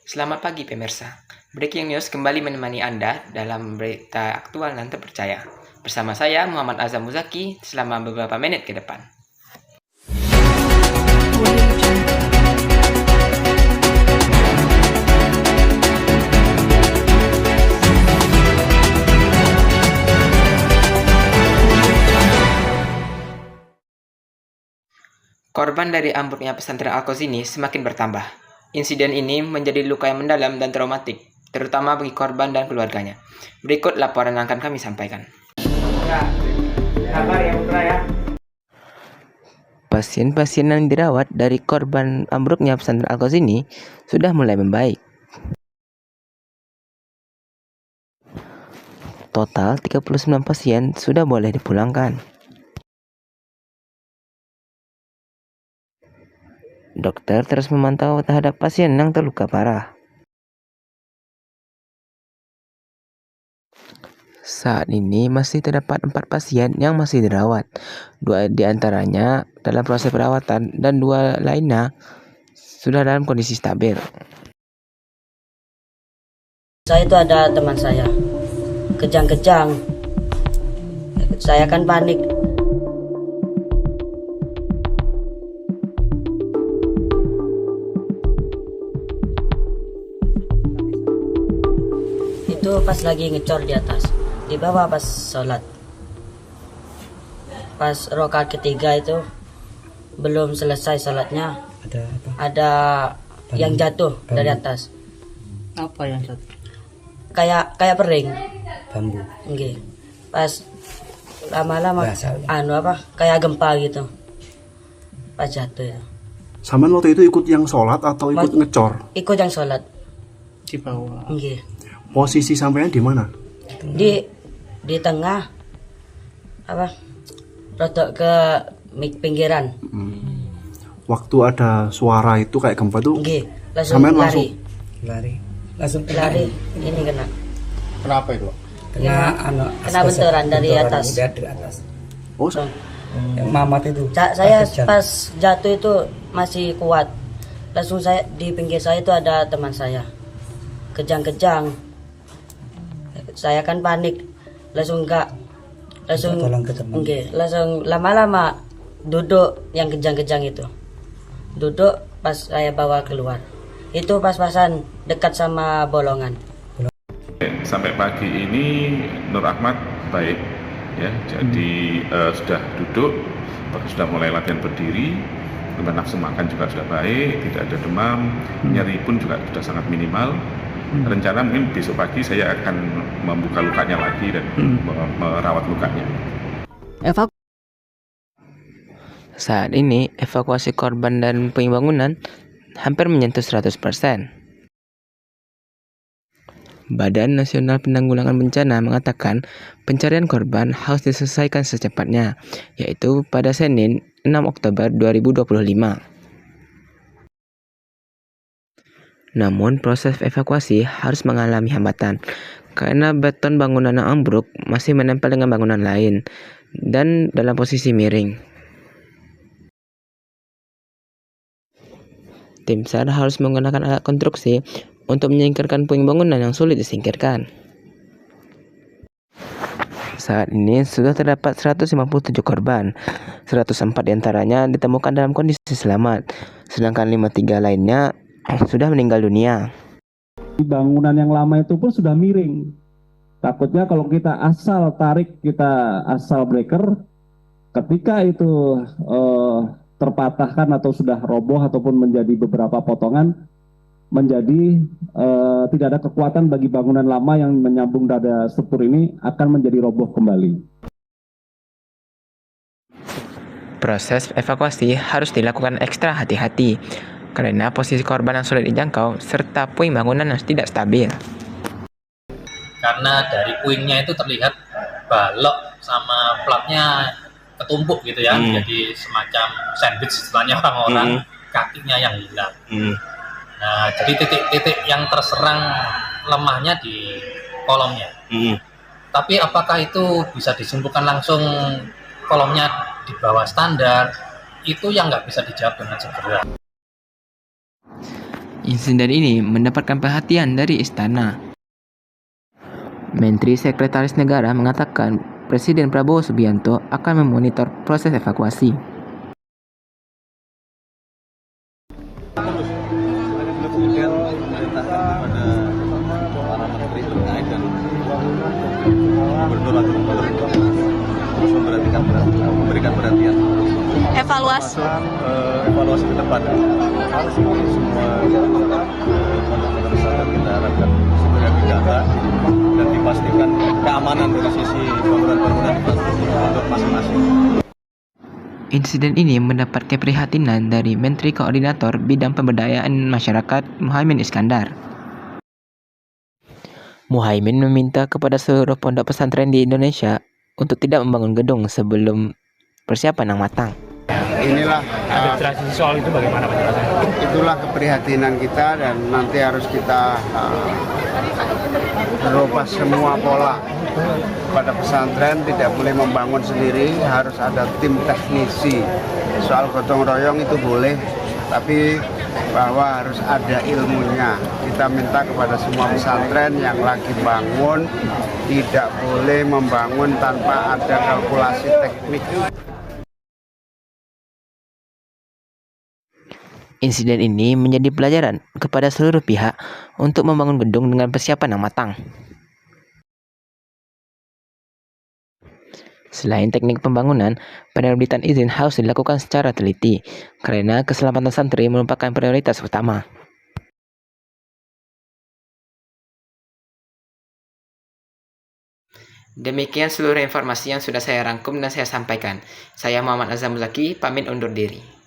Selamat pagi pemirsa. Breaking News kembali menemani Anda dalam berita aktual dan terpercaya. Bersama saya Muhammad Azam Muzaki selama beberapa menit ke depan. Korban dari ambruknya pesantren Al-Quds ini semakin bertambah. Insiden ini menjadi luka yang mendalam dan traumatik, terutama bagi korban dan keluarganya. Berikut laporan yang akan kami sampaikan. Pasien-pasien yang dirawat dari korban ambruknya pesantren Al-Quds ini sudah mulai membaik. Total 39 pasien sudah boleh dipulangkan. Dokter terus memantau terhadap pasien yang terluka parah. Saat ini masih terdapat 4 pasien yang masih dirawat. 2 diantaranya dalam proses perawatan dan 2 lainnya sudah dalam kondisi stabil. Saya itu ada teman saya, kejang-kejang. Saya kan panik. Itu pas lagi ngecor di atas, di bawah pas sholat. Pas rakaat ketiga itu belum selesai sholatnya, ada yang jatuh dari atas. Apa yang satu? Kayak pering. Bambu. Nggih. Pas lama-lama kayak gempa gitu. Pas jatuh ya. Sampean waktu itu ikut yang sholat atau ikut ngecor? Ikut yang sholat. Di bawah. Nggih. Posisi sampean di mana? Di tengah rodok ke pinggiran. Waktu ada suara itu kayak gempa tuh, Nggih. Langsung sampean lari. Langsung Lari. Ini kena. Kenapa itu? Kena benturan dari atas. Dari atas. oh Yang mamat itu. Saya pas jatuh itu masih kuat. Langsung saya di pinggir saya itu ada teman saya. Kejang-kejang. Saya kan panik. Langsung lama-lama duduk yang kejang-kejang itu. Duduk pas saya bawa keluar. Itu pas-pasan dekat sama bolongan. Sampai pagi ini Nur Ahmad baik ya, jadi sudah duduk, sudah mulai latihan berdiri, nafsu makan juga sudah baik, tidak ada demam, nyeri pun juga sudah sangat minimal. Rencana mungkin besok pagi saya akan membuka lukanya lagi dan merawat lukanya. Saat ini evakuasi korban dan pembangunan hampir menyentuh 100%. Badan Nasional Penanggulangan Bencana mengatakan pencarian korban harus diselesaikan secepatnya, yaitu pada Senin 6 Oktober 2025. Namun proses evakuasi harus mengalami hambatan karena beton bangunan yang ambruk masih menempel dengan bangunan lain dan dalam posisi miring. Tim SAR harus menggunakan alat konstruksi untuk menyingkirkan puing bangunan yang sulit disingkirkan. Saat ini sudah terdapat 157 korban, 104 diantaranya ditemukan dalam kondisi selamat, sedangkan 53 lainnya sudah meninggal dunia. Bangunan yang lama itu pun sudah miring. Takutnya kalau kita asal tarik, kita asal breaker, ketika itu terpatahkan atau sudah roboh ataupun menjadi beberapa potongan, menjadi tidak ada kekuatan bagi bangunan lama yang menyambung dada struktur ini akan menjadi roboh kembali. Proses evakuasi harus dilakukan ekstra hati-hati karena posisi korban yang sulit dijangkau serta puing bangunan yang tidak stabil. Karena dari puingnya itu terlihat balok sama platnya ketumpuk gitu ya, jadi semacam sandwich istilahnya orang-orang, kakinya yang hilang. Nah, jadi titik-titik yang terserang lemahnya di kolomnya. Tapi apakah itu bisa disimpukan langsung kolomnya di bawah standar? Itu yang nggak bisa dijawab dengan segera. Insiden ini mendapatkan perhatian dari istana. Menteri Sekretaris Negara mengatakan Presiden Prabowo Subianto akan memonitor proses evakuasi. Kemudian memerintahkan kepada para menteri terkait dan gubernur atau gubernur terus memberikan perhatian. Evaluasi Evaluasi ke depan. Semua pondok pesantren kita harapkan segera didata dan dipastikan keamanan dari sisi bangunan-bangunan pondok masing-masing. Insiden ini mendapat keprihatinan dari Menteri Koordinator Bidang Pemberdayaan Masyarakat Muhaimin Iskandar. Muhaimin meminta kepada seluruh pondok pesantren di Indonesia untuk tidak membangun gedung sebelum persiapan yang matang. Inilah Administrasi soal itu bagaimana penjelasannya? itulah keprihatinan kita dan nanti harus kita berubah semua pola. Pada pesantren tidak boleh membangun sendiri, harus ada tim teknisi. Soal gotong royong itu boleh, tapi bahwa harus ada ilmunya. Kita minta kepada semua pesantren yang lagi bangun tidak boleh membangun tanpa ada kalkulasi teknik. Insiden ini menjadi pelajaran kepada seluruh pihak untuk membangun gedung dengan persiapan yang matang. Selain teknik pembangunan, penerbitan izin harus dilakukan secara teliti, karena keselamatan santri merupakan prioritas utama. Demikian seluruh informasi yang sudah saya rangkum dan saya sampaikan. Saya Muhammad Azam Zaki, pamit undur diri.